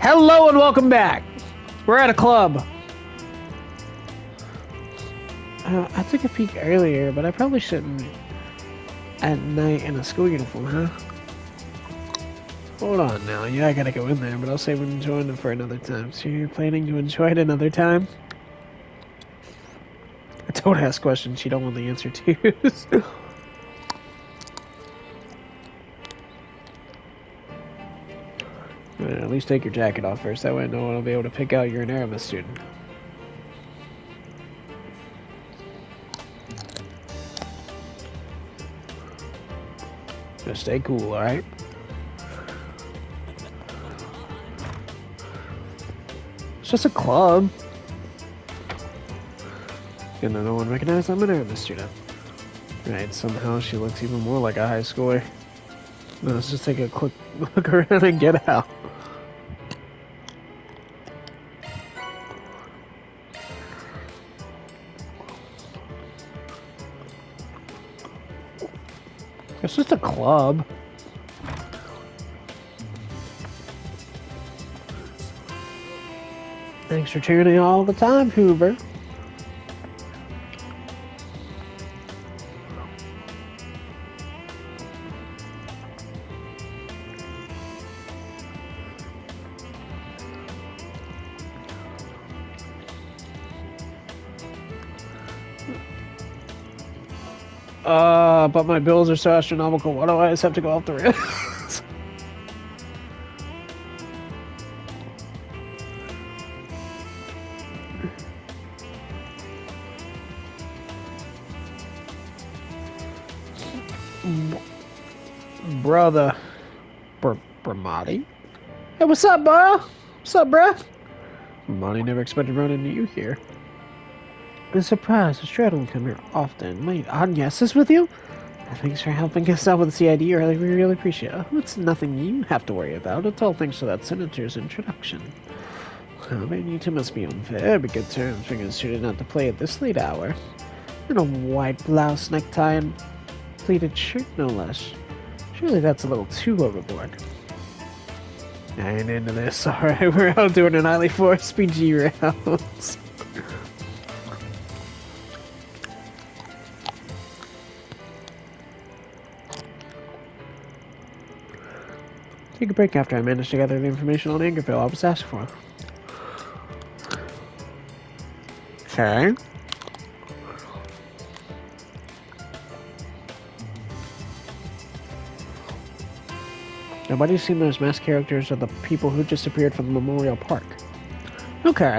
Hello and welcome back. We're at a club. I took a peek earlier, but I probably shouldn't at night in a school uniform, huh? Hold on now. Yeah, I gotta go in there, but I'll save enjoying it for another time. So you're planning to enjoy it another time? Don't ask questions you don't want the answer to. At least take your jacket off first. That way no one will be able to pick out you're an Aramis student. Just stay cool, alright? It's just a club. And no one recognized I'm an Aramis student. Right, somehow she looks even more like a high schooler. Let's just take a quick look around and get out. It's just a club. Thanks for tuning in all the time, Hoover. But my bills are so astronomical. Why do I always have to go off the rails? Brother. Bramati? Hey, what's up, bro? What's up, bruh? Bramati never expected to run into you here. I'm surprised. Australia don't come here often. Wait, Agnes is with you? Thanks for helping us out with the CID earlier. We really appreciate it. It's nothing you have to worry about. It's all thanks to that senator's introduction. Well, but you two must be on very good terms for considering not to play at this late hour. In a white blouse, necktie, and pleated shirt, no less. Surely that's a little too overboard. I ain't into this. Alright, we're out doing an highly forced PG rounds. Take a break after I managed to gather the information on Angerville I was asked for. Okay. Nobody's seen those masked characters or the people who just appeared from the Memorial Park. Okay.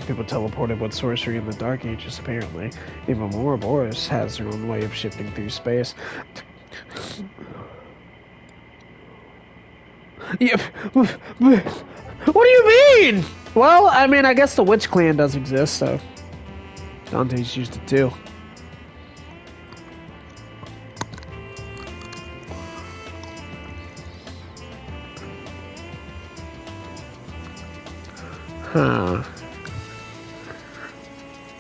People teleported with sorcery in the Dark Ages, apparently. Even Ouroboros has their own way of shifting through space. Yep. What do you mean? Well, I mean, I guess the Witch Clan does exist, so Dante's used it too. Huh.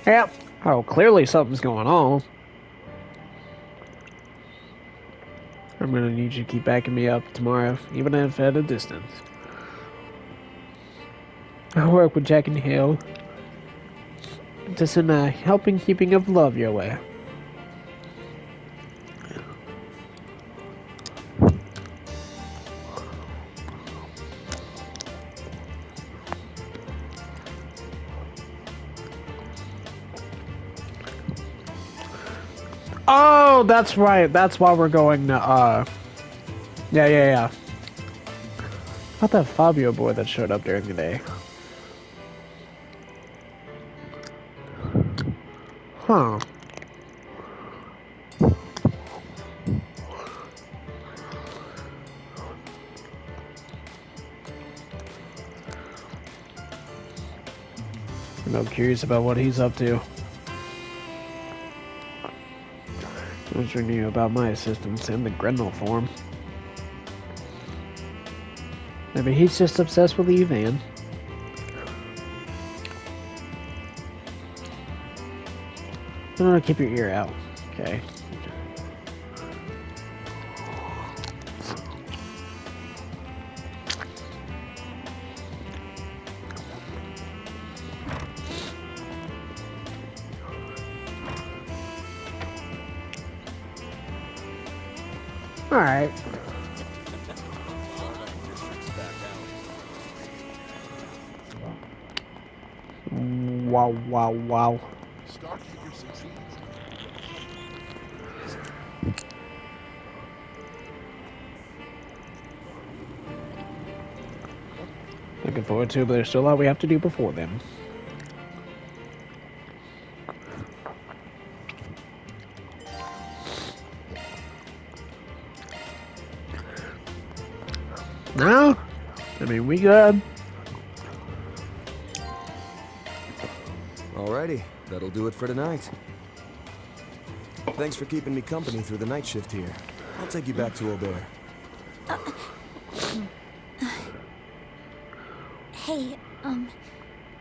Yep. Oh, clearly something's going on. I'm gonna need you to keep backing me up tomorrow, even if at a distance. I'll work with Jack and Hale to send a helping keeping of love your way. Oh, that's right. That's why we're going to, yeah. About that Fabio boy that showed up during the day. Huh. I'm curious about what he's up to. I was reading you about my assistants and the Grendel form. Maybe he's just obsessed with Evan. I'm gonna keep your ear out. Okay. Alright. Wow, wow, wow. Starkeeper succeeds. Looking forward to it, but there's still a lot we have to do before then. No? I mean, we good. Alrighty, that'll do it for tonight. Thanks for keeping me company through the night shift here. I'll take you back to Aubert. Hey,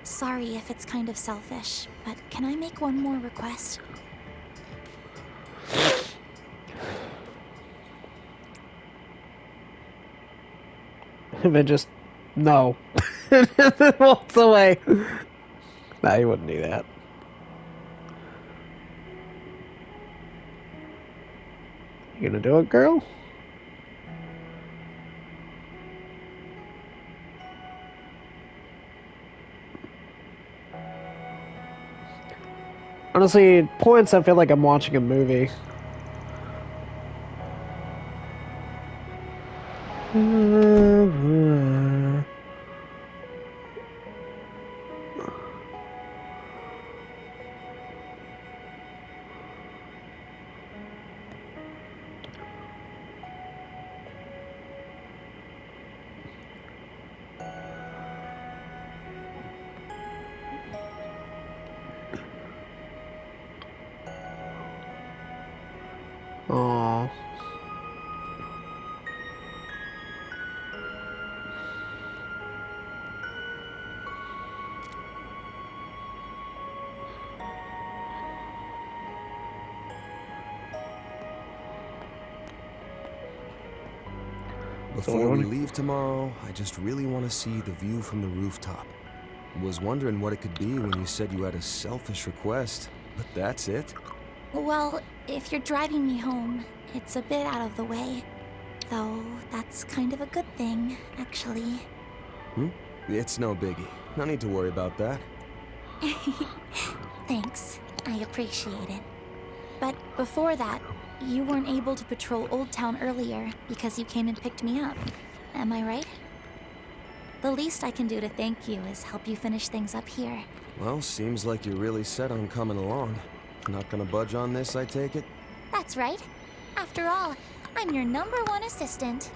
sorry if it's kind of selfish, but can I make one more request? Then just no. Walks away. Nah, you wouldn't do that. You gonna do it, girl? Honestly, at points I feel like I'm watching a movie. Aww. Before we leave tomorrow, I just really want to see the view from the rooftop. Was wondering what it could be when you said you had a selfish request, but that's it? Well, if you're driving me home, it's a bit out of the way. Though, that's kind of a good thing, actually. It's no biggie. No need to worry about that. Thanks, I appreciate it. But before that, you weren't able to patrol Old Town earlier because you came and picked me up. Am I right? The least I can do to thank you is help you finish things up here. Well, seems like you're really set on coming along. Not gonna budge on this, I take it? That's right. After all, I'm your #1 assistant.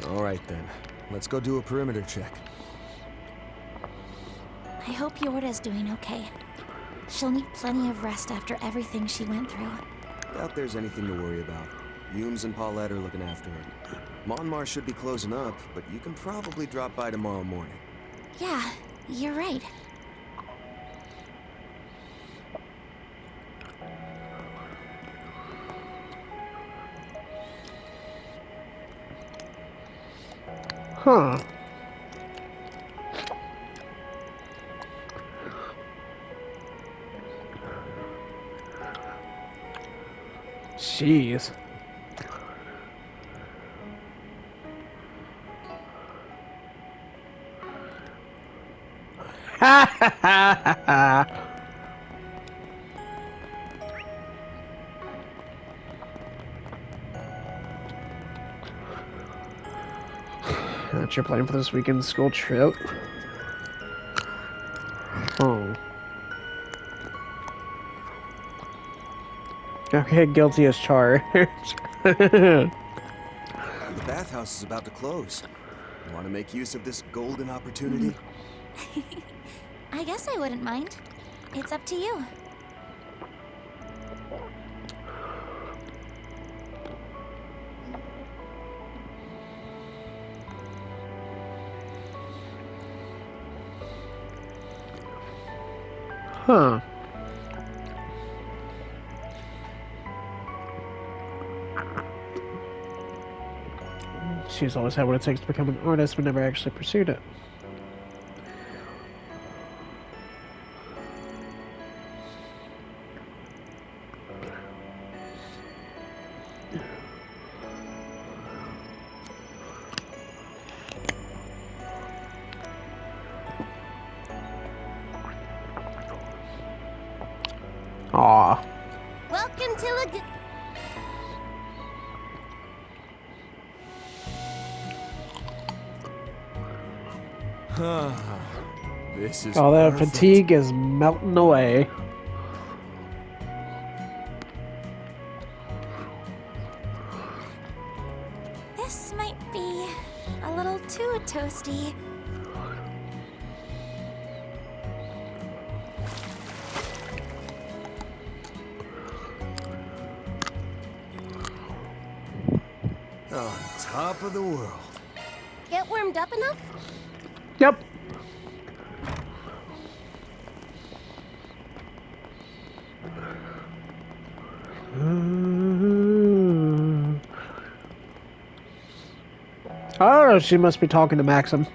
Alright then. Let's go do a perimeter check. I hope Yorda's doing okay. She'll need plenty of rest after everything she went through. Doubt there's anything to worry about. Humes and Paulette are looking after her. Monmar should be closing up, but you can probably drop by tomorrow morning. Yeah, you're right. Huh. Jeez. Ha ha ha ha. That's your plan for this weekend school trip? Oh. Okay, guilty as charged. The bathhouse is about to close. Want to make use of this golden opportunity? I guess I wouldn't mind. It's up to you. Huh. She's always had what it takes to become an artist, but never actually pursued it. Aw. Welcome to Lagoon. This is All that perfect. fatigue is melting away. This might be a little too toasty. On top of the world. Get warmed up enough? Yep. Oh, she must be talking to Maxim.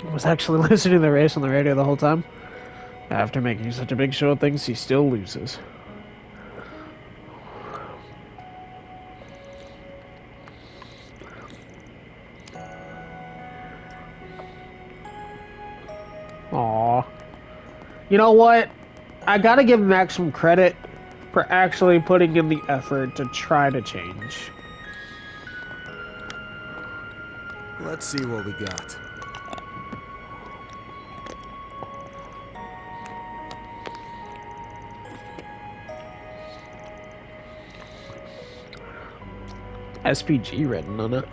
I was actually listening to the race on the radio the whole time. After making such a big show of things, he still loses. Aw. You know what? I gotta give Max some credit for actually putting in the effort to try to change. Let's see what we got. SPG written on it.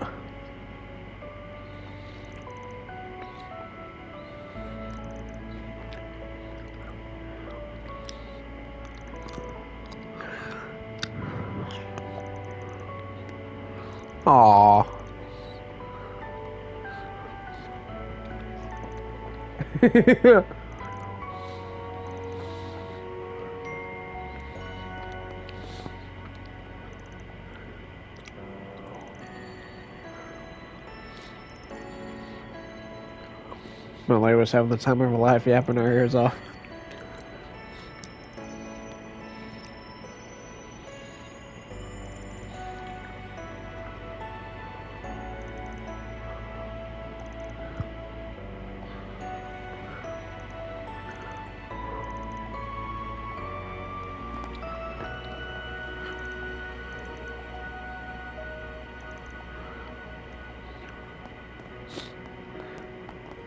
Aww. Malay was having the time of her life yapping her ears off.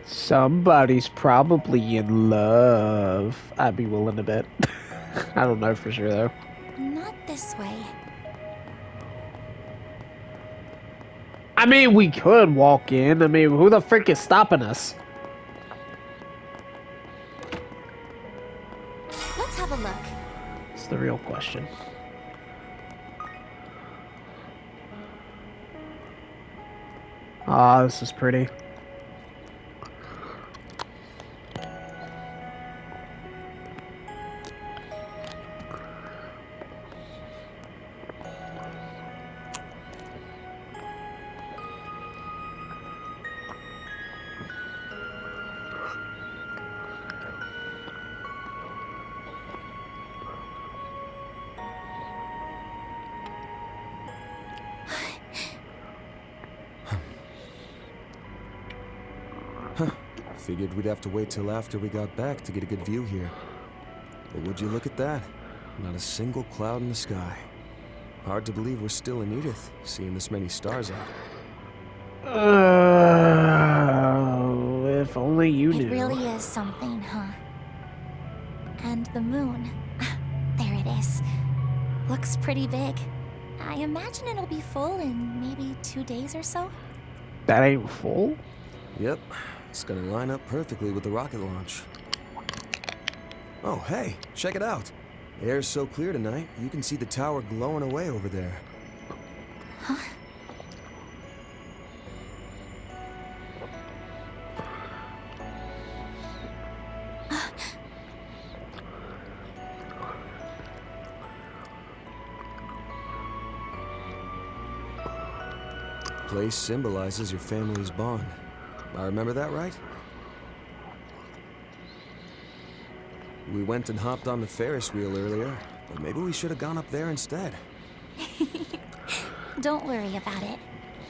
Somebody's probably in love. I'd be willing to bet. I don't know for sure though. Not this way. I mean, we could walk in. I mean, who the frick is stopping us? Let's have a look. It's the real question. Ah, this is pretty. Figured we'd have to wait till after we got back to get a good view here. But would you look at that? Not a single cloud in the sky. Hard to believe we're still in Edith, seeing this many stars out. If only you knew. It really is something, huh? And the moon. There it is. Looks pretty big. I imagine it'll be full in maybe 2 days or so. That ain't full? Yep, it's gonna line up perfectly with the rocket launch. Oh, hey, check it out. The air's so clear tonight, you can see the tower glowing away over there. place symbolizes your family's bond. I remember that right? We went and hopped on the Ferris wheel earlier, but maybe we should have gone up there instead. Don't worry about it.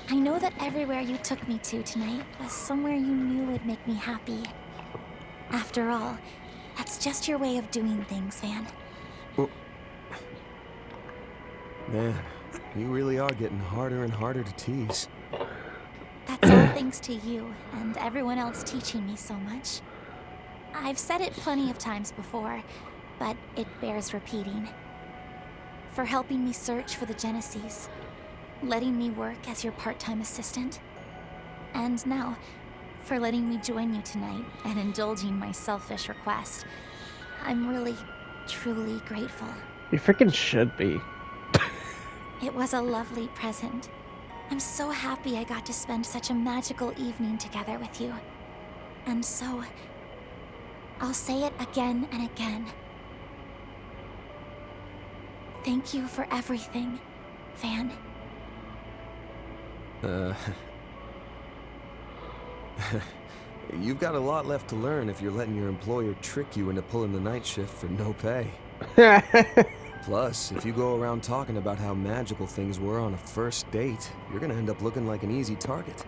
I know that everywhere you took me to tonight was somewhere you knew would make me happy. After all, that's just your way of doing things, Van. Man, you really are getting harder and harder to tease. That's all thanks to you and everyone else teaching me so much. I've said it plenty of times before, but it bears repeating. For helping me search for the Genesees, letting me work as your part-time assistant, and now, for letting me join you tonight and indulging my selfish request. I'm really, truly grateful. You freaking should be. It was a lovely present. I'm so happy I got to spend such a magical evening together with you. And so, I'll say it again and again. Thank you for everything, Van. You've got a lot left to learn if you're letting your employer trick you into pulling the night shift for no pay. Plus, if you go around talking about how magical things were on a first date, you're gonna end up looking like an easy target.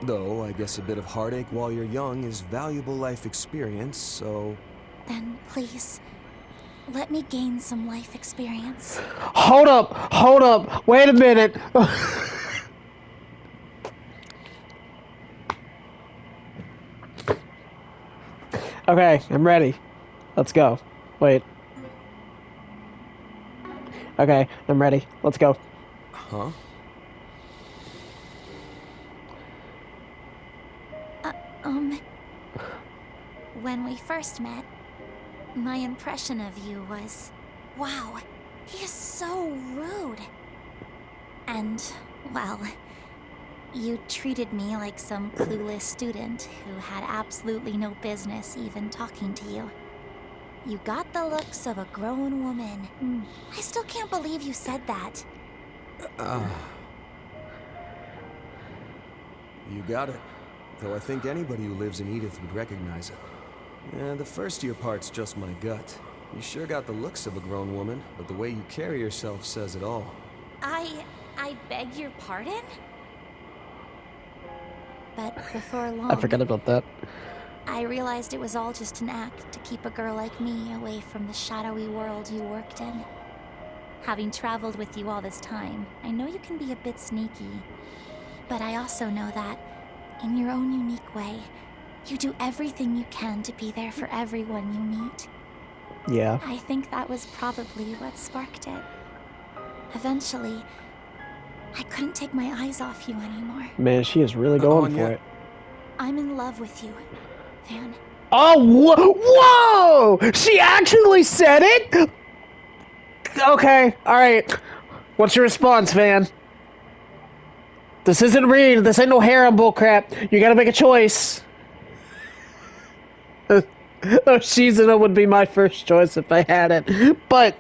Though, I guess a bit of heartache while you're young is valuable life experience, so... Then please, let me gain some life experience. Hold up, wait a minute. Okay, I'm ready. Let's go. Wait. Okay, I'm ready. Let's go. Huh? When we first met, my impression of you was, wow, he is so rude. And, well, you treated me like some clueless student who had absolutely no business even talking to you. You got the looks of a grown woman. I still can't believe you said that. You got it. Though I think anybody who lives in Edith would recognize it. Yeah, the first year part's just my gut. You sure got the looks of a grown woman, but the way you carry yourself says it all. I beg your pardon? But before long, I forgot about that. I realized it was all just an act to keep a girl like me away from the shadowy world you worked in. Having traveled with you all this time, I know you can be a bit sneaky. But I also know that, in your own unique way, you do everything you can to be there for everyone you meet. Yeah. I think that was probably what sparked it. Eventually, I couldn't take my eyes off you anymore. Man, she is really going for Anya. it. I'm in love with you, Van. Oh, whoa! She actually said it? Okay, alright. What's your response, Van? This isn't Reed. This ain't no harem bullcrap. You gotta make a choice. Oh, Shizuna would be my first choice if I had it. But,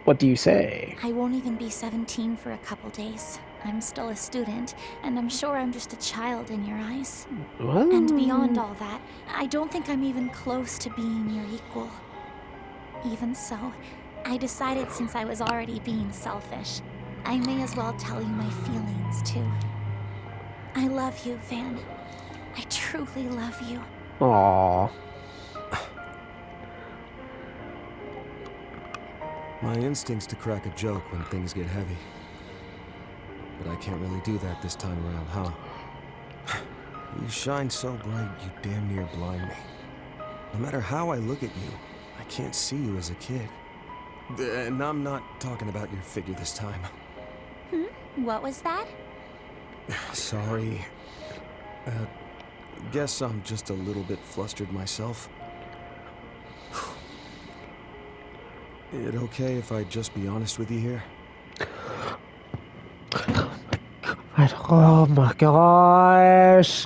what do you say? I won't even be 17 for a couple days. I'm still a student, and I'm sure I'm just a child in your eyes. What? And beyond all that, I don't think I'm even close to being your equal. Even so, I decided since I was already being selfish, I may as well tell you my feelings, too. I love you, Van. I truly love you. Aww. My instinct's to crack a joke when things get heavy. But I can't really do that this time around, huh? You shine so bright, you damn near blind me. No matter how I look at you, I can't see you as a kid. And I'm not talking about your figure this time. What was that? Sorry. Guess I'm just a little bit flustered myself. It okay if I just be honest with you here? Oh my gosh.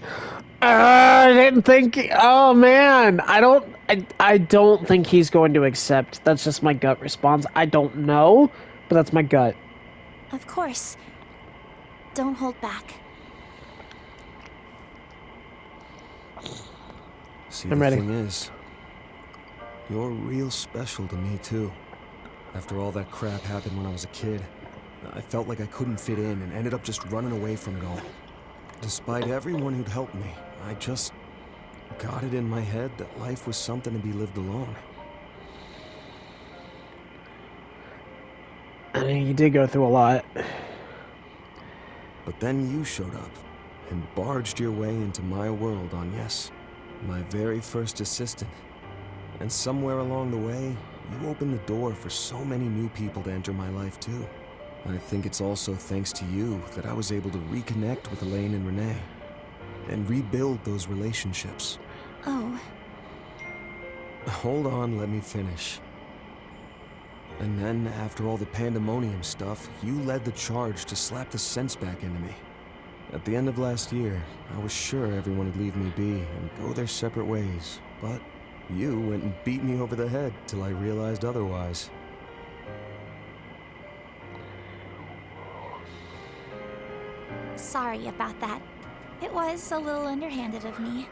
I didn't think. Oh man. I don't think he's going to accept. That's just my gut response. I don't know, but that's my gut. Of course. Don't hold back. See, I'm the ready. thing is, you're real special to me, too. After all that crap happened when I was a kid, I felt like I couldn't fit in and ended up just running away from it all. Despite everyone who'd helped me, I just got it in my head that life was something to be lived alone. I mean, you did go through a lot. But then you showed up and barged your way into my world on Yes, my very first assistant. And somewhere along the way, you opened the door for so many new people to enter my life too. I think it's also thanks to you that I was able to reconnect with Elaine and Renee and rebuild those relationships. Oh, Hold on, let me finish. And then, after all the pandemonium stuff, you led the charge to slap the sense back into me. At the end of last year, I was sure everyone would leave me be and go their separate ways, but you went and beat me over the head till I realized otherwise. sorry about that. It was a little underhanded of me.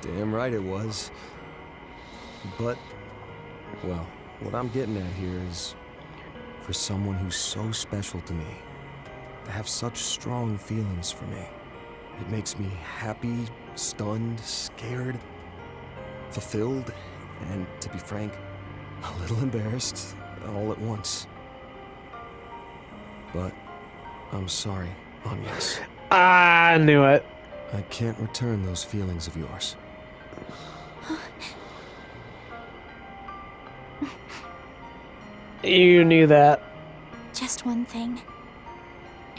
Damn right it was. But, well, what I'm getting at here is, for someone who's so special to me, to have such strong feelings for me, it makes me happy, stunned, scared, fulfilled, and, to be frank, a little embarrassed, all at once. But, I'm sorry, Agnes. I knew it. I can't return those feelings of yours. You knew that. Just one thing.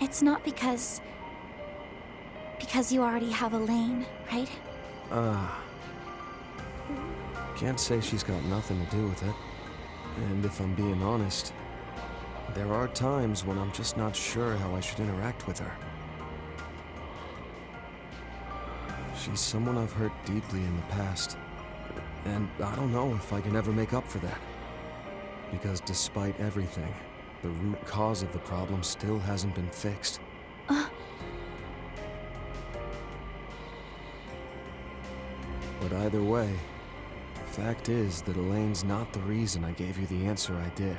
It's not because you already have Elaine, right? Can't say she's got nothing to do with it. And if I'm being honest, there are times when I'm just not sure how I should interact with her. She's someone I've hurt deeply in the past, and I don't know if I can ever make up for that. Because despite everything, the root cause of the problem still hasn't been fixed. But either way, fact is that Elaine's not the reason I gave you the answer I did.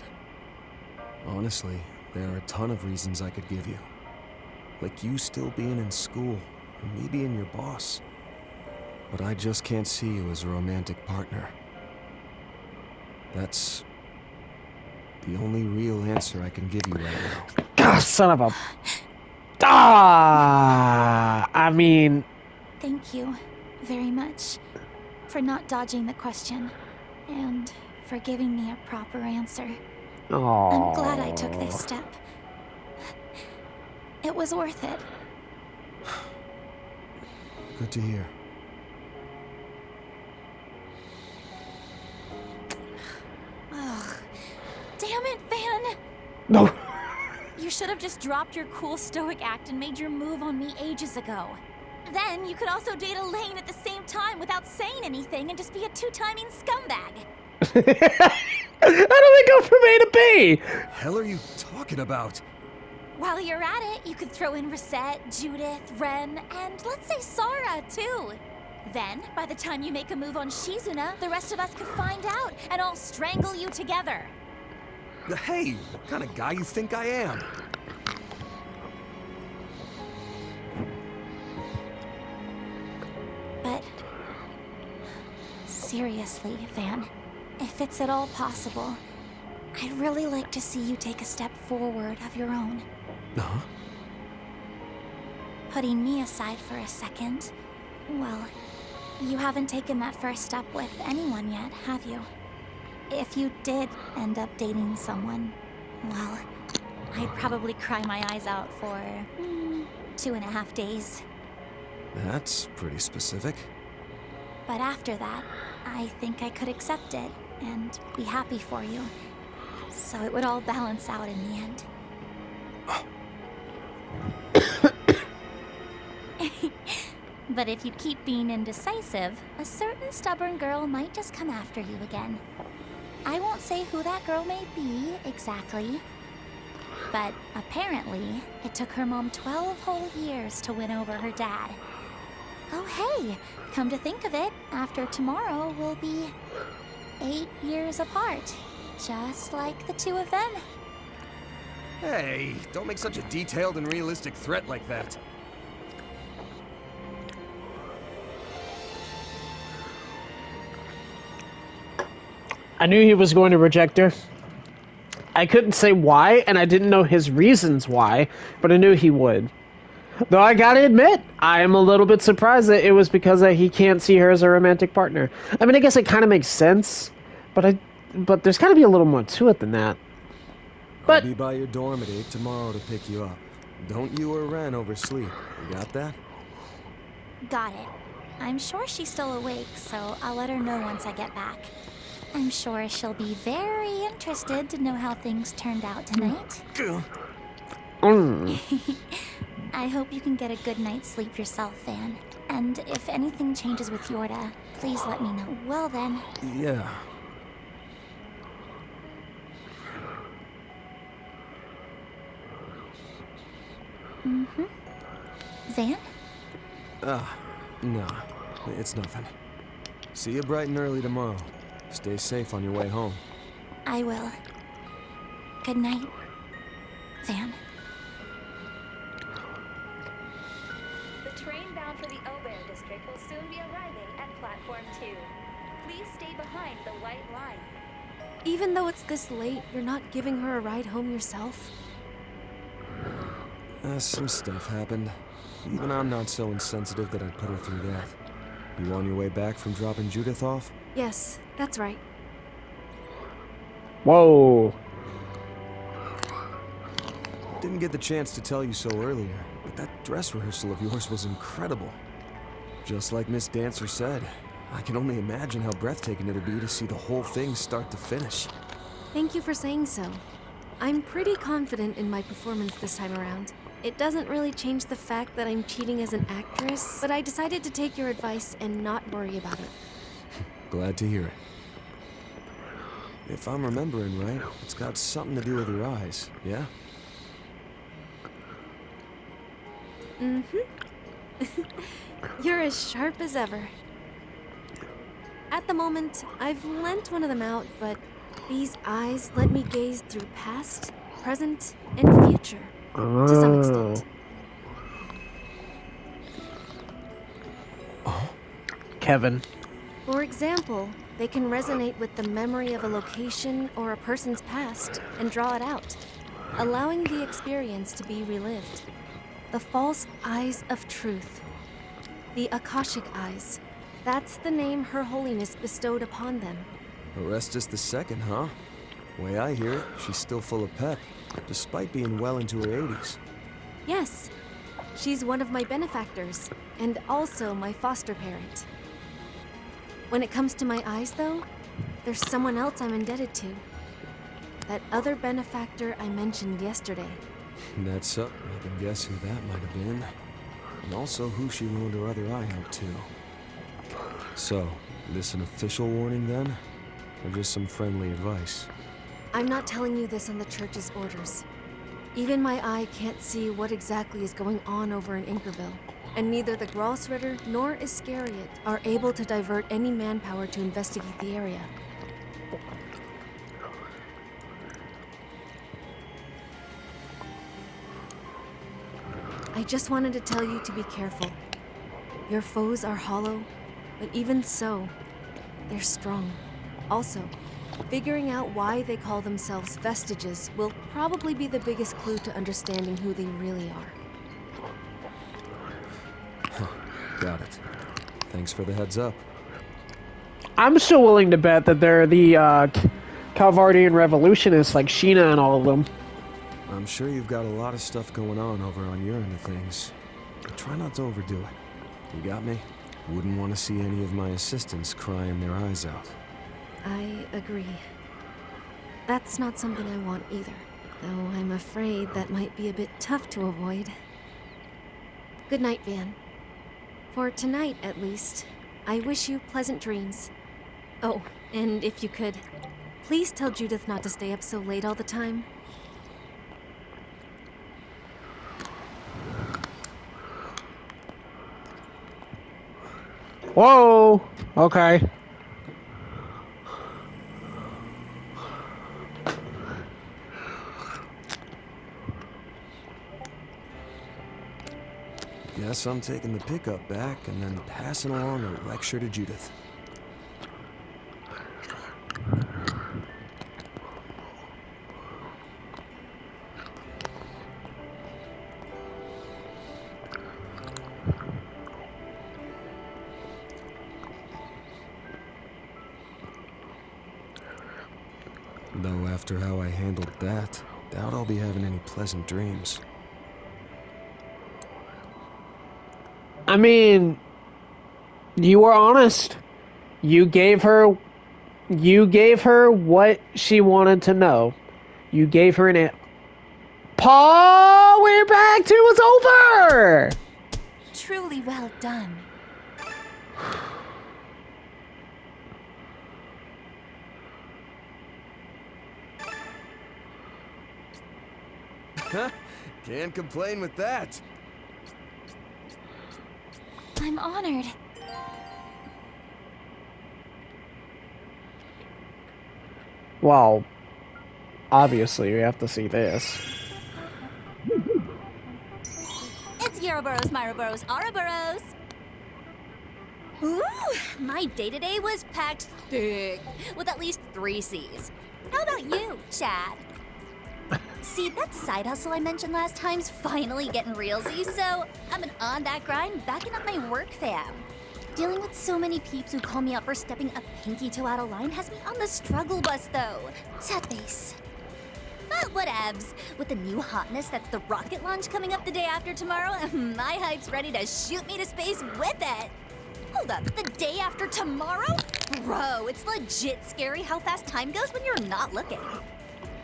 Honestly, there are a ton of reasons I could give you. Like you still being in school, or me being your boss. But I just can't see you as a romantic partner. That's the only real answer I can give you right now. God, son of a... Ah! I mean... Thank you very much for not dodging the question and for giving me a proper answer. I'm glad I took this step. It was worth it. Good to hear. Ugh. Damn it, Van! No. You should have just dropped your cool stoic act and made your move on me ages ago. Then you could also date Elaine at the same time without saying anything and just be a two-timing scumbag. How do they go from A to B? Hell are you talking about? While you're at it, you could throw in Reset, Judith, Ren, and let's say Sara, too. Then, by the time you make a move on Shizuna, the rest of us could find out and all strangle you together. Hey, what kind of guy you think I am? But seriously, Van, if it's at all possible, I'd really like to see you take a step forward of your own. Huh? Putting me aside for a second, well, you haven't taken that first step with anyone yet, have you? If you did end up dating someone, well, I'd probably cry my eyes out for 2.5 days. That's pretty specific. But after that, I think I could accept it and be happy for you. So it would all balance out in the end. But if you keep being indecisive, a certain stubborn girl might just come after you again. I won't say who that girl may be exactly, But apparently, it took her mom 12 whole years to win over her dad. Oh hey, come to think of it, after tomorrow we'll be 8 years apart. Just like the two of them. Hey, don't make such a detailed and realistic threat like that. I knew he was going to reject her. I couldn't say why, and I didn't know his reasons why, but I knew he would. Though I gotta admit, I am a little bit surprised that it was because that he can't see her as a romantic partner. I mean, I guess it kind of makes sense, but there's gotta be a little more to it than that. But I'll be by your dorm at 8 tomorrow to pick you up. Don't you or Ren oversleep. You got that? Got it. I'm sure she's still awake, so I'll let her know once I get back. I'm sure she'll be very interested to know how things turned out tonight. I hope you can get a good night's sleep yourself, Van. And if anything changes with Yorda, please let me know. Well then. Yeah. Van? No. It's nothing. See you bright and early tomorrow. Stay safe on your way home. I will. Good night, Van. The train bound for the Aubert district will soon be arriving at platform 2. Please stay behind the white line. Even though it's this late, you're not giving her a ride home yourself? Some stuff happened. Even I'm not so insensitive that I'd put her through that. You on your way back from dropping Judith off? Yes, that's right. whoa. Didn't get the chance to tell you so earlier, but that dress rehearsal of yours was incredible. Just like Miss Dancer said, I can only imagine how breathtaking it'll be to see the whole thing start to finish. Thank you for saying so. I'm pretty confident in my performance this time around. It doesn't really change the fact that I'm cheating as an actress, but I decided to take your advice and not worry about it. Glad to hear it. If I'm remembering right, it's got something to do with your eyes, yeah? You're as sharp as ever. At the moment, I've lent one of them out, but these eyes let me gaze through past, present, and future. To some extent. Kevin. For example, they can resonate with the memory of a location or a person's past and draw it out, allowing the experience to be relived. The false eyes of truth. The Akashic eyes. That's the name Her Holiness bestowed upon them. Orestes II, huh? Way I hear it, she's still full of pep, despite being well into her 80s. Yes, she's one of my benefactors, and also my foster parent. When it comes to my eyes, though, there's someone else I'm indebted to. That other benefactor I mentioned yesterday. That's so. I can guess who that might have been. And also who she loaned her other eye out to. So, this an official warning then? Or just some friendly advice? I'm not telling you this on the church's orders. Even my eye can't see what exactly is going on over in Inkerville. And neither the Grossritter nor Iscariot are able to divert any manpower to investigate the area. I just wanted to tell you to be careful. Your foes are hollow, but even so, they're strong. Also, figuring out why they call themselves Vestiges will probably be the biggest clue to understanding who they really are. Got it. Thanks for the heads up. I'm still willing to bet that they're the Calvardian revolutionists like Sheena and all of them. I'm sure you've got a lot of stuff going on over on your end of things. But try not to overdo it. You got me? Wouldn't want to see any of my assistants crying their eyes out. I agree. That's not something I want either. Though I'm afraid that might be a bit tough to avoid. Good night, Van. For tonight, at least, I wish you pleasant dreams. Oh, and if you could, please tell Judith not to stay up so late all the time. Whoa! Okay. Guess I'm taking the pickup back and then passing along a lecture to Judith. Though after how I handled that, doubt I'll be having any pleasant dreams. I mean, you were honest. You gave her what she wanted to know. You gave her an Paul, we're back. 2 was over. Truly well done. Can't complain with that. I'm honored. Well, obviously we have to see this. It's Ouroboros, Myroboros, Ouroboros. Ooh, my day-to-day was packed thick with at least 3 C's. How about you, Chad? See, that side hustle I mentioned last time's finally getting realsy, so I've been on that grind, backing up my work fam. Dealing with so many peeps who call me out for stepping a pinky toe out of line has me on the struggle bus, though. Sad face. But whatevs. With the new hotness that's the rocket launch coming up the day after tomorrow, my hype's ready to shoot me to space with it. Hold up, the day after tomorrow? Bro, it's legit scary how fast time goes when you're not looking.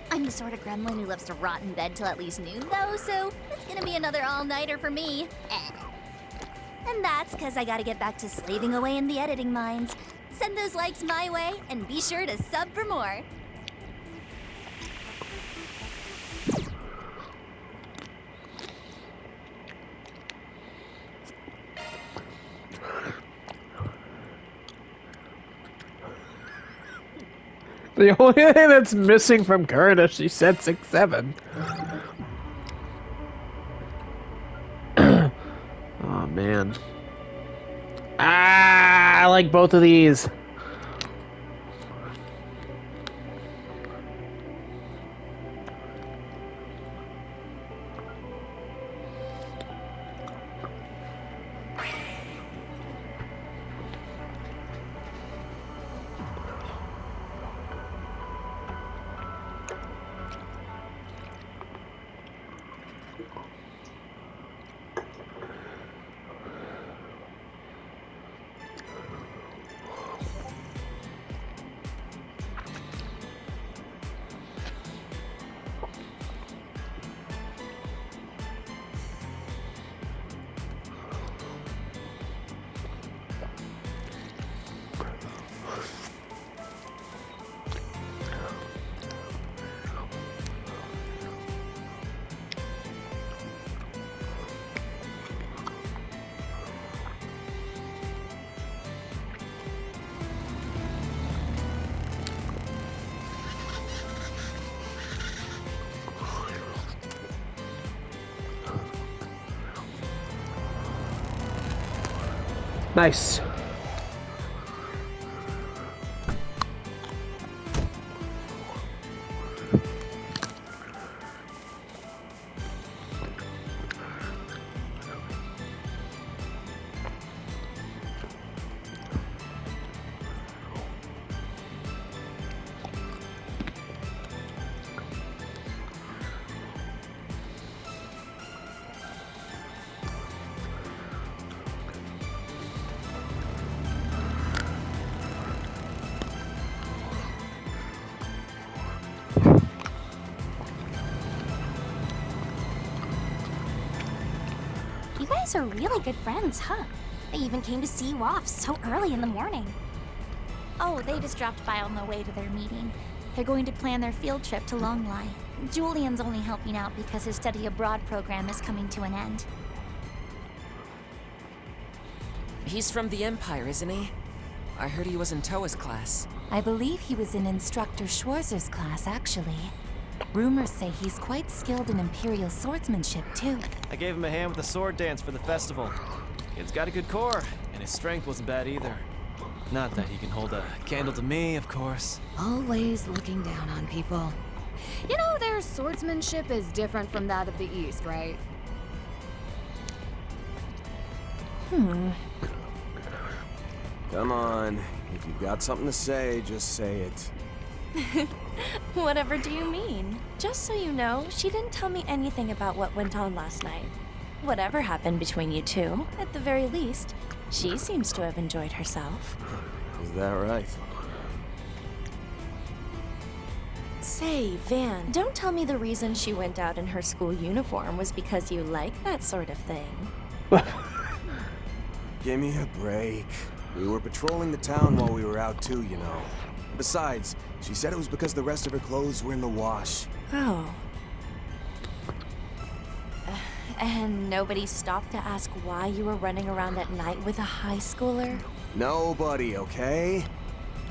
I'm the sort of gremlin who loves to rot in bed till at least noon, though, so it's gonna be another all-nighter for me. And that's because I gotta get back to slaving away in the editing mines. Send those likes my way, and be sure to sub for more. The only thing that's missing from Kurt is she said 6'7". Oh man. I like both of these. Nice. You guys are really good friends, huh? They even came to see you off so early in the morning. Oh, they just dropped by on the way to their meeting. They're going to plan their field trip to Longlai. Julian's only helping out because his study abroad program is coming to an end. He's from the Empire, isn't he? I heard he was in Toa's class. I believe he was in Instructor Schwarzer's class, actually. Rumors say he's quite skilled in Imperial swordsmanship, too. I gave him a hand with the sword dance for the festival. He's got a good core, and his strength wasn't bad either. Not that he can hold a candle to me, of course. Always looking down on people. You know, their swordsmanship is different from that of the East, right? Come on. If you've got something to say, just say it. Whatever do you mean? Just so you know, she didn't tell me anything about what went on last night. Whatever happened between you two, at the very least, she seems to have enjoyed herself. Is that right? Say, Van, don't tell me the reason she went out in her school uniform was because you like that sort of thing. Give me a break. We were patrolling the town while we were out too, you know. Besides, she said it was because the rest of her clothes were in the wash. Oh. And nobody stopped to ask why you were running around at night with a high schooler? Nobody, okay?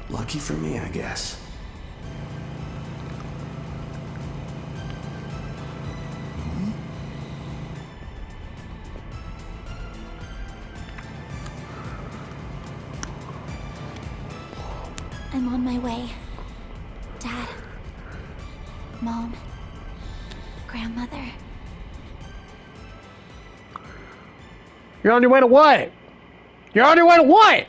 Lucky for me, I guess. I'm on my way. Dad. Mom. Grandmother. You're on your way to what? You're on your way to what?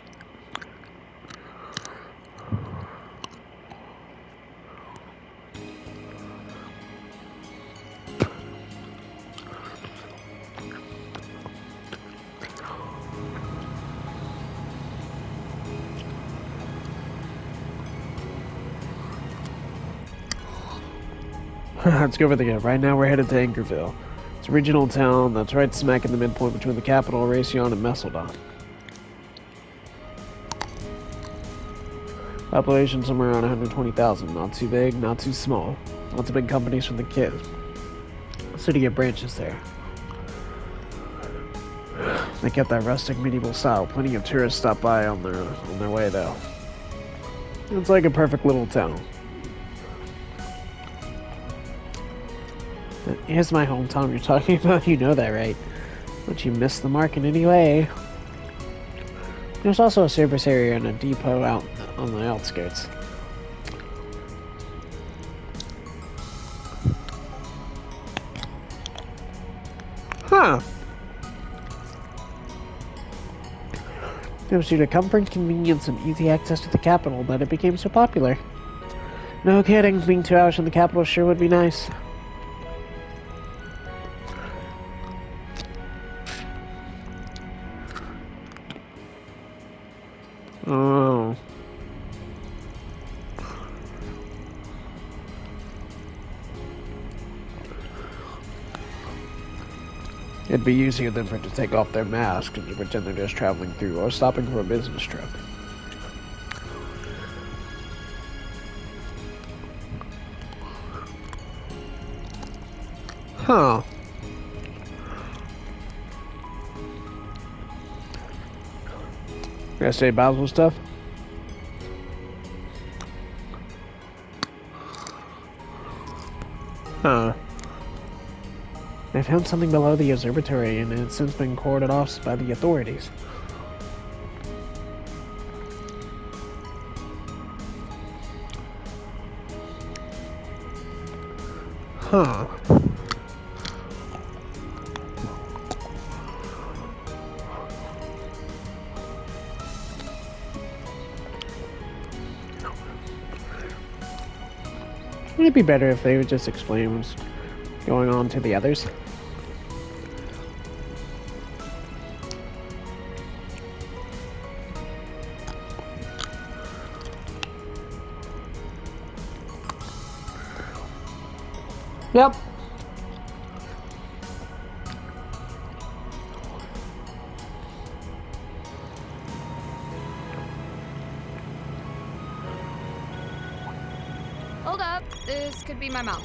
Let's go over there. Right now we're headed to Angerville. It's a regional town that's right smack in the midpoint between the capital, Raytheon, and Messeldon. Population somewhere around 120,000. Not too big, not too small. Lots of big companies from the city of branches there. They kept that rustic medieval style. Plenty of tourists stop by on their way though. It's like a perfect little town. Here's my hometown you're talking about, you know that, right? But you missed the mark in any way. There's also a service area and a depot out on the outskirts. Huh. It was due to comfort, convenience, and easy access to the capital that it became so popular. No kidding, being 2 hours from the capital sure would be nice. Oh. It'd be easier than for them to take off their masks and pretend they're just traveling through or stopping for a business trip. Huh. Gotta say Basil stuff? Huh. They found something below the observatory and it's since been cordoned off by the authorities. Huh. It'd be better if they would just explain what's going on to the others. Yep. Hold up, this could be my mom.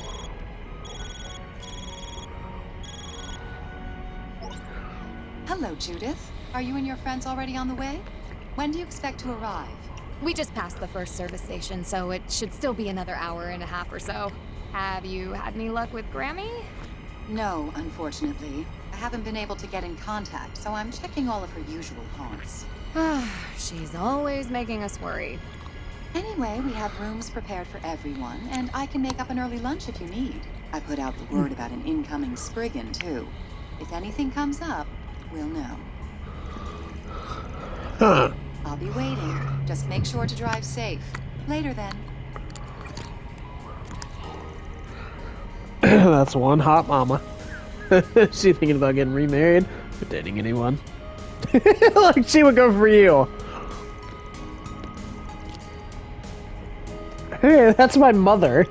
Hello, Judith. Are you and your friends already on the way? When do you expect to arrive? We just passed the first service station, so it should still be another hour and a half or so. Have you had any luck with Grammy? No, unfortunately. I haven't been able to get in contact, so I'm checking all of her usual haunts. She's always making us worry. Anyway, we have rooms prepared for everyone, and I can make up an early lunch if you need. I put out the word about an incoming Spriggan, too. If anything comes up, we'll know. Huh. I'll be waiting. Just make sure to drive safe. Later, then. That's one hot mama. She thinking about getting remarried or dating anyone. Like she would go for you. Hey, that's my mother.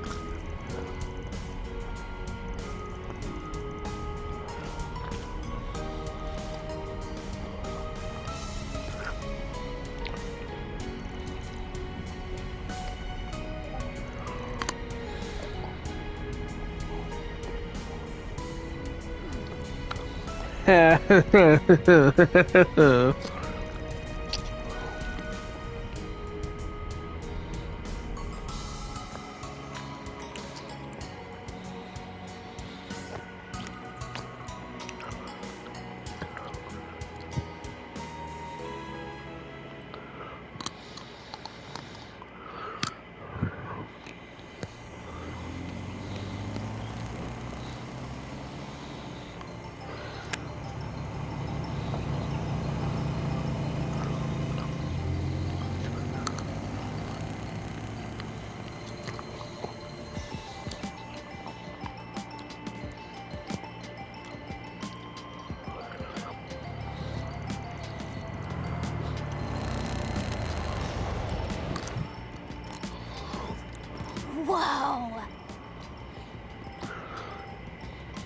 Whoa!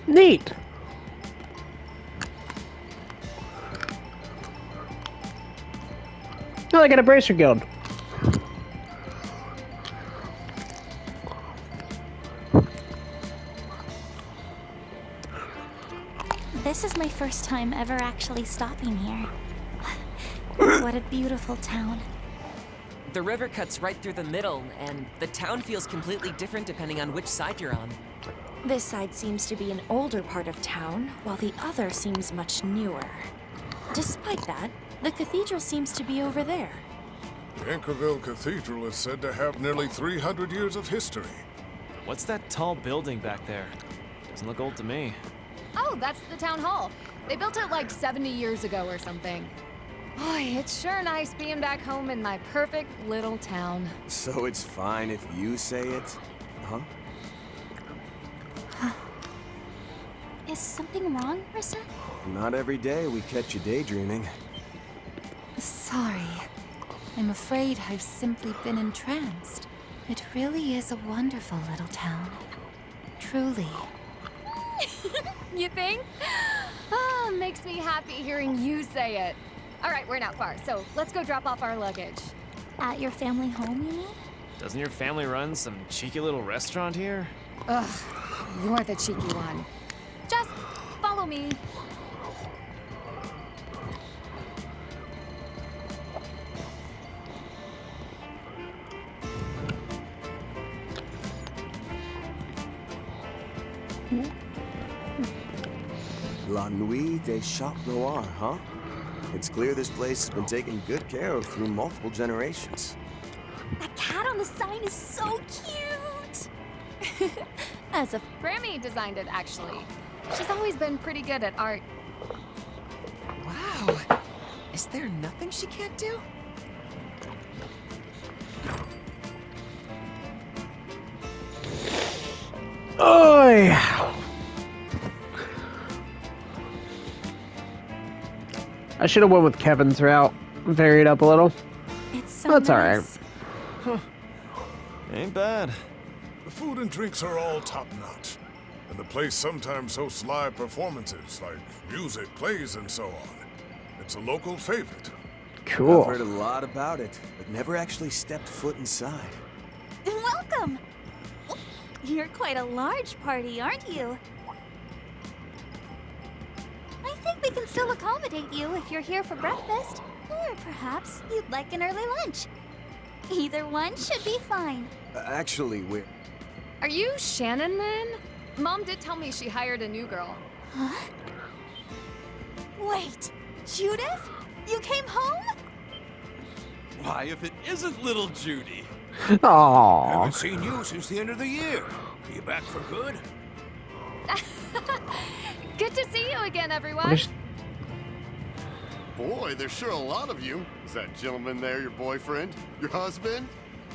Neat. Oh, I got a bracer guild. This is my first time ever actually stopping here. What a beautiful town. The river cuts right through the middle, and the town feels completely different depending on which side you're on. This side seems to be an older part of town, while the other seems much newer. Despite that, the cathedral seems to be over there. Anchorville Cathedral is said to have nearly 300 years of history. What's that tall building back there? Doesn't look old to me. Oh, that's the town hall. They built it like 70 years ago or something. Boy, it's sure nice being back home in my perfect little town. So it's fine if you say it? Huh? Is something wrong, Rissa? Not every day we catch you daydreaming. Sorry. I'm afraid I've simply been entranced. It really is a wonderful little town. Truly. You think? Ah, makes me happy hearing you say it. All right, we're not far, so let's go drop off our luggage. At your family home, you mean? Doesn't your family run some cheeky little restaurant here? Ugh, you're the cheeky one. Just follow me. La Nuit des Chats Noirs, huh? It's clear this place has been taken good care of through multiple generations. That cat on the sign is so cute! As if Grammy designed it, actually. She's always been pretty good at art. Wow. Is there nothing she can't do? Oi! I should have went with Kevin's route. Varied up a little. It's so That's nice. alright. Ain't bad. The food and drinks are all top-notch. And the place sometimes hosts live performances like music, plays, and so on. It's a local favorite. Cool. I've heard a lot about it, but never actually stepped foot inside. Welcome! You're quite a large party, aren't you? I think we can still accommodate you if you're here for breakfast. Or perhaps you'd like an early lunch. Either one should be fine. Actually, we're... Are you Shannon then? Mom did tell me she hired a new girl. Huh? Wait, Judith? You came home? Why, if it isn't little Judy? Aww. Haven't seen you since the end of the year. Are you back for good? Good to see you again, everyone. Boy, there's sure a lot of you. Is that gentleman there your boyfriend? Your husband?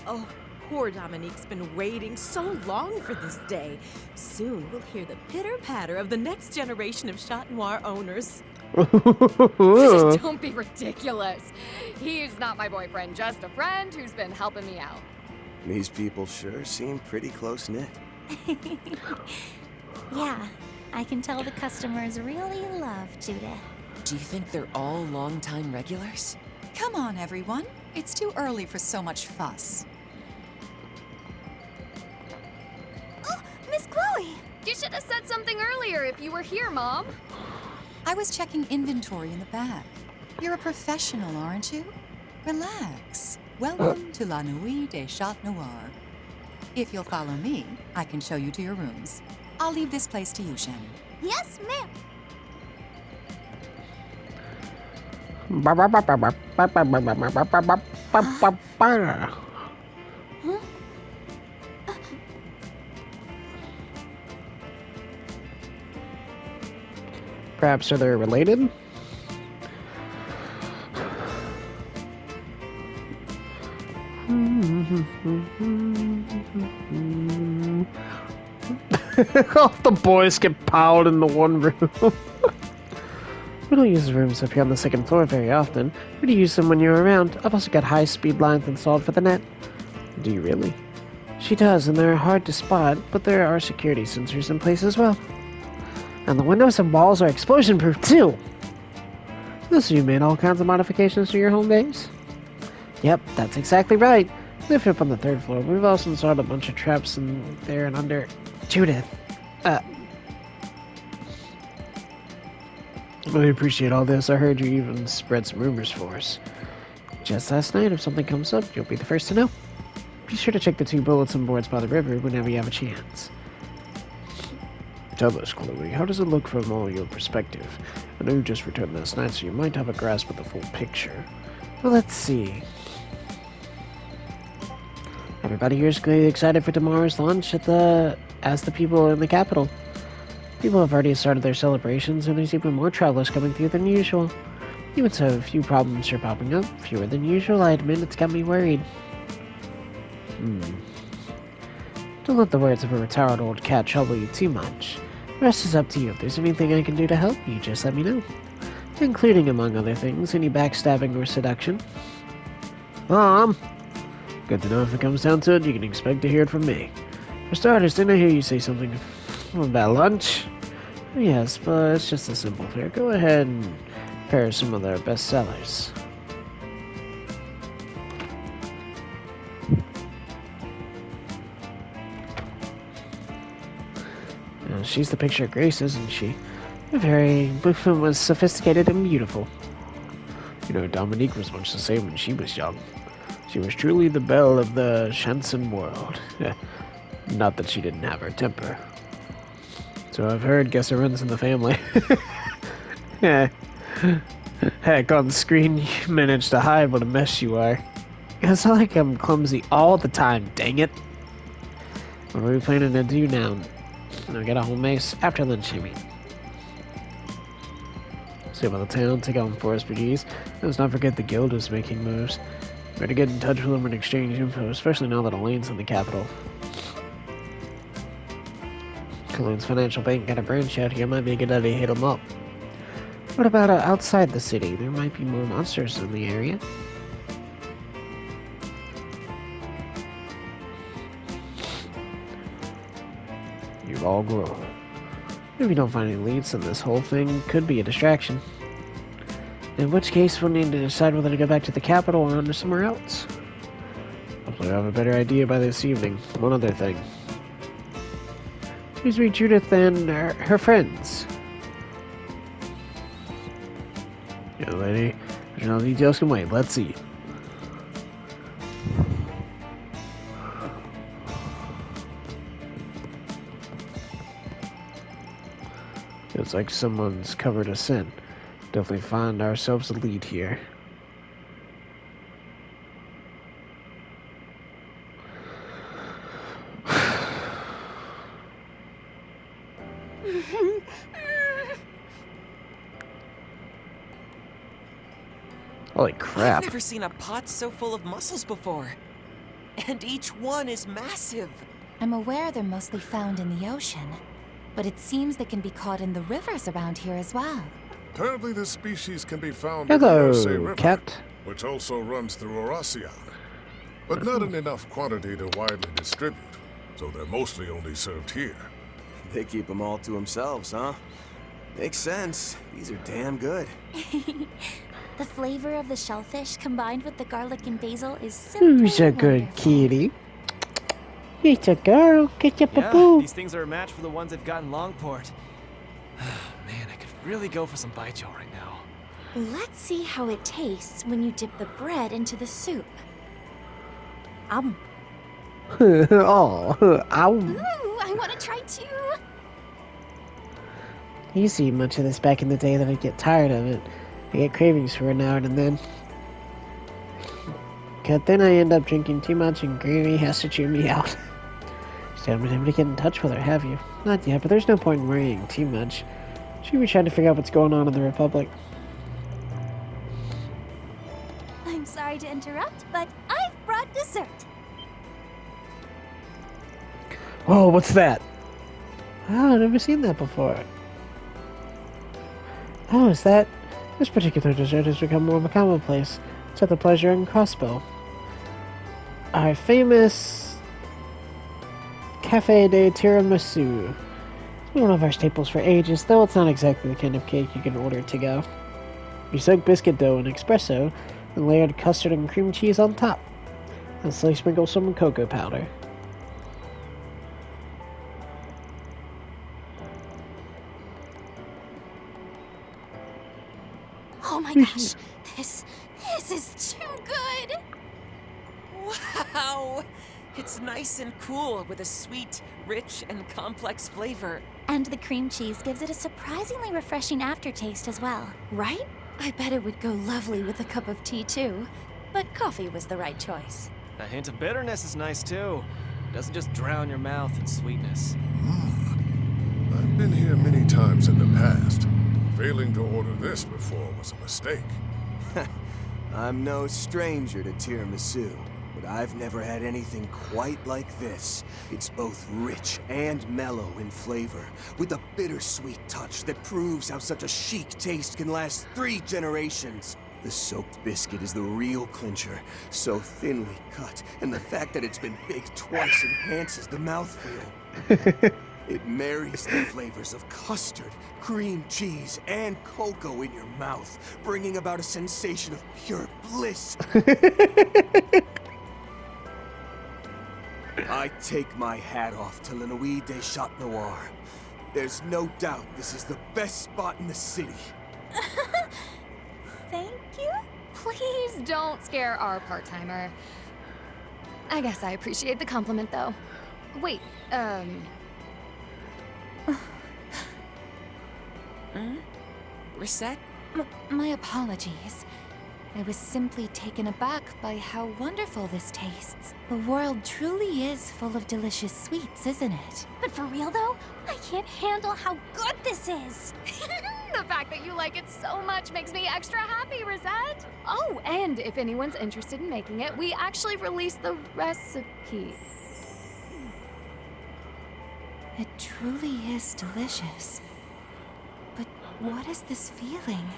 Oh, poor Dominique's been waiting so long for this day. Soon we'll hear the pitter-patter of the next generation of Chat Noir owners. Don't be ridiculous. He's not my boyfriend, just a friend who's been helping me out. These people sure seem pretty close-knit. Yeah, I can tell the customers really love Judith. Do you think they're all long-time regulars? Come on, everyone. It's too early for so much fuss. Oh, Miss Chloe! You should have said something earlier if you were here, Mom. I was checking inventory in the back. You're a professional, aren't you? Relax. Welcome to La Nuit des Chat Noirs. If you'll follow me, I can show you to your rooms. I'll leave this place to you, Shannon. Yes, ma'am. Perhaps are they related? All the boys get piled in the one room. We don't use the rooms up here on the second floor very often. We do use them when you're around. I've also got high-speed lines installed for the net. Do you really? She does, and they're hard to spot, but there are security sensors in place as well. And the windows and walls are explosion-proof too! So you made all kinds of modifications to your home base? Yep, that's exactly right. Live up on the third floor. We've also installed a bunch of traps in there and under. Judith. I appreciate all this. I heard you even spread some rumors for us. Just last night, if something comes up, you'll be the first to know. Be sure to check the 2 bulletin boards by the river whenever you have a chance. Tell us, Chloe, how does it look from all your perspective? I know you just returned last night, so you might have a grasp of the full picture. Well, let's see. Everybody here is clearly excited for tomorrow's lunch as the people in the capital. People have already started their celebrations, and there's even more travelers coming through than usual. Even so, a few problems are popping up. Fewer than usual, I admit. It's got me worried. Don't let the words of a retired old cat trouble you too much. The rest is up to you. If there's anything I can do to help you, just let me know. Including, among other things, any backstabbing or seduction. Mom! Good to know if it comes down to it, you can expect to hear it from me. For starters, didn't I hear you say something about lunch? Yes, but it's just a simple fare. Go ahead and pair some of their best sellers. She's the picture of Grace, isn't she? Buffon was sophisticated and beautiful. You know, Dominique was much the same when she was young. She was truly the belle of the Shanson world. Not that she didn't have her temper. So I've heard, guess it runs in the family. Heck, on screen you managed to hide what a mess you are. It's not like I'm clumsy all the time, dang it. What are we planning to do now? I'll get a home base after lunch, I mean. See about the town, take out forest refugees. Let's not forget the guild is making moves. Better get in touch with them and exchange info, especially now that Elaine's in the capital. Elaine's financial bank got a branch out here, might be a good idea to hit them up. What about outside the city? There might be more monsters in the area. You've all grown. If you don't find any leads, then this whole thing could be a distraction. In which case, we'll need to decide whether to go back to the capital or on to somewhere else. Hopefully I'll have a better idea by this evening. One other thing. Please meet Judith and her friends. Yeah, lady. Additional details can wait. Let's see. It's like someone's covered us in. Definitely find ourselves a lead here. Holy crap. I've never seen a pot so full of mussels before. And each one is massive. I'm aware they're mostly found in the ocean, but it seems they can be caught in the rivers around here as well. Apparently this species can be found in the Mersey Hello, River, cat. which also runs through Oracion, but not in enough quantity to widely distribute, so they're mostly only served here. They keep them all to themselves, huh? Makes sense. These are damn good. The flavor of the shellfish combined with the garlic and basil is simply Who's a good wonderful. kitty? It's a girl. Get your Yeah, poo. these things are a match for the ones they've got in Longport. Man, I could really go for some baijiu right now. Let's see how it tastes when you dip the bread into the soup. Oh, ow. Ooh, I want to try too. I used to eat much of this back in the day, then I'd get tired of it. I get cravings for it now and then. But then I end up drinking too much and gravy has to chew me out. Still haven't been able to get in touch with her, have you? Not yet, but there's no point in worrying too much. Should we try to figure out what's going on in the Republic? I'm sorry to interrupt, but I've brought dessert. Oh, what's that? Oh, I've never seen that before. Oh, is that? This particular dessert has become more of a commonplace. It's at the Pleasure and Crossbow. Our famous Cafe de Tiramisu. It's been one of our staples for ages, though it's not exactly the kind of cake you can order to go. We soak biscuit dough in espresso, and layered custard and cream cheese on top. And slowly sprinkle some cocoa powder. Oh my gosh, this is too good. Wow! It's nice and cool with a sweet, rich, and complex flavor. And the cream cheese gives it a surprisingly refreshing aftertaste as well. Right? I bet it would go lovely with a cup of tea too. But coffee was the right choice. A hint of bitterness is nice too. It doesn't just drown your mouth in sweetness. I've been here many times in the past. Failing to order this before was a mistake. I'm no stranger to tiramisu, but I've never had anything quite like this. It's both rich and mellow in flavor, with a bittersweet touch that proves how such a chic taste can last 3 generations. The soaked biscuit is the real clincher, so thinly cut, and the fact that it's been baked twice enhances the mouthfeel. It marries the flavors of custard, cream cheese, and cocoa in your mouth, bringing about a sensation of pure bliss. I take my hat off to La Nuit des Chat Noir. There's no doubt this is the best spot in the city. Thank you. Please don't scare our part-timer. I guess I appreciate the compliment, though. Wait, Reset? My apologies. I was simply taken aback by how wonderful this tastes. The world truly is full of delicious sweets, isn't it? But for real though, I can't handle how good this is. the fact that you like it so much makes me extra happy, Rosette. Oh, and if anyone's interested in making it, we actually released the recipe. It truly is delicious. But what is this feeling?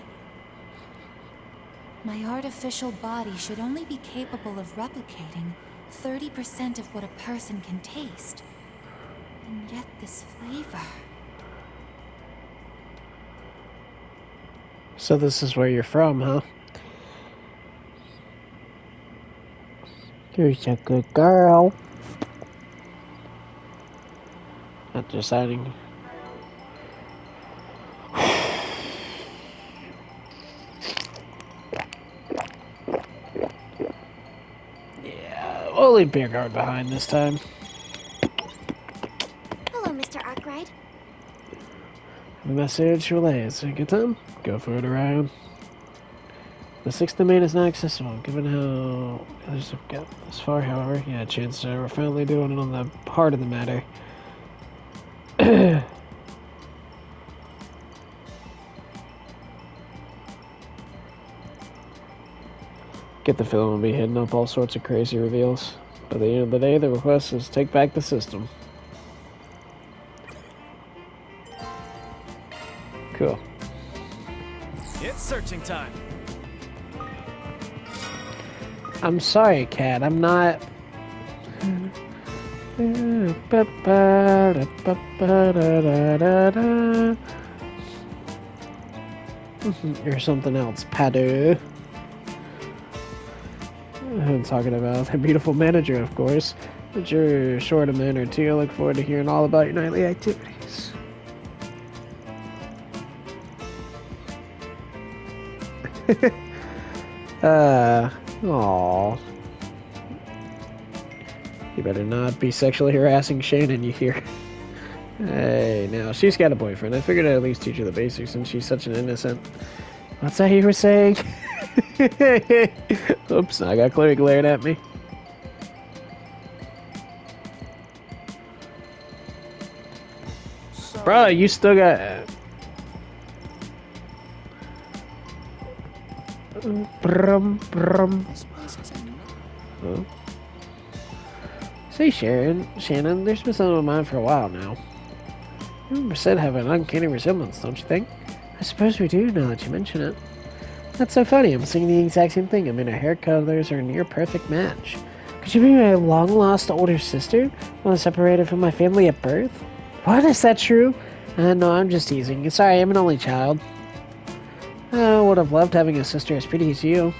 My artificial body should only be capable of replicating 30% of what a person can taste. And yet this flavor... So this is where you're from, huh? You're a good girl. Not deciding. I'll leave Beerguard behind this time. Hello, Mr. Arkwright. The message relays. Get them? Go for it around. The 6th domain is not accessible, given how others have got this far, however. Yeah, chances are we're finally doing it on the heart of the matter. Get the feeling we'll be hitting up all sorts of crazy reveals. By the end of the day, the request is take back the system. Cool. It's searching time. I'm sorry, Cat. I'm not. You're something else, Padu. I'm talking about the beautiful manager, of course. But you're short a minute or two. I look forward to hearing all about your nightly activities. Aww. You better not be sexually harassing Shannon, you hear? Hey, now, she's got a boyfriend. I figured I'd at least teach her the basics since she's such an innocent. What's that you were saying? Oops, I got Chloe glaring at me. Bro, you still got... Brum, brum. Oh. Say, Shannon, there's been something of mine for a while now. You and Brissette have an uncanny resemblance, don't you think? I suppose we do, now that you mention it. That's so funny, I'm seeing the exact same thing. I mean, our hair colors are a near perfect match. Could you be my long-lost older sister? One separated from my family at birth? What, is that true? No, I'm just teasing. Sorry, I'm an only child. I would have loved having a sister as pretty as you.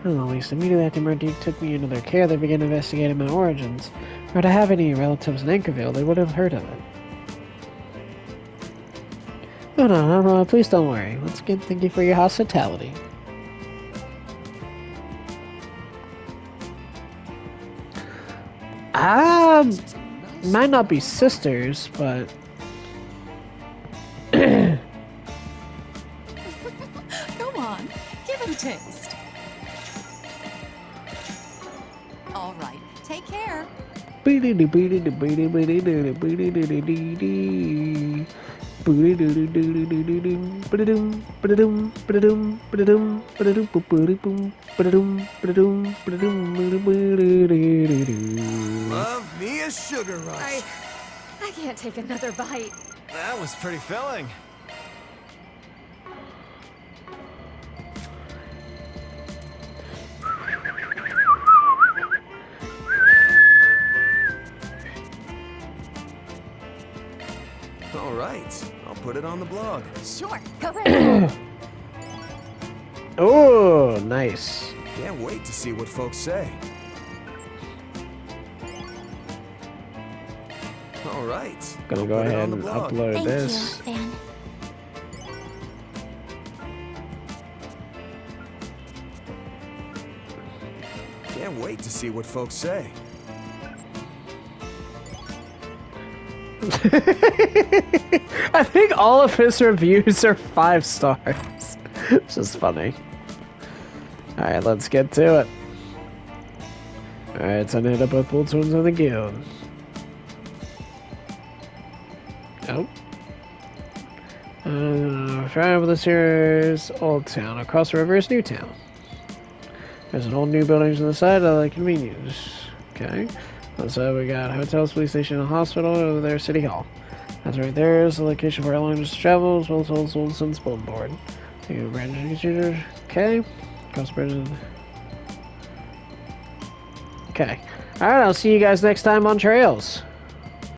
Well, at least immediately after Mardik took me into their care, they began investigating my origins. Or to have any relatives in Anchorville, they would have heard of it. Oh no, please don't worry. Once again, thank you for your hospitality. Might not be sisters, but... Go on, give it a taste. All right, take care. Love me a sugar rush. I can't take another bite. That was pretty filling. All right, I'll put it on the blog. Sure, go right ahead. Oh, nice. Can't wait to see what folks say. All right. Gonna go ahead and upload this. Thank you, Fan. Can't wait to see what folks say. I think all of his reviews are 5 stars. It's just funny. Alright, let's get to it. Alright, time to hit up both platoons of the guild. Oh. Right, this here is Old Town. Across the river is New Town. There's an old new building to the side of the convenience. Okay. So we got hotels, police station, and hospital. Over there, City Hall. That's right there is the location where airlines travel, as well as old Olson's billboard. Okay. Cross bridge. Okay. Alright, I'll see you guys next time on Trails.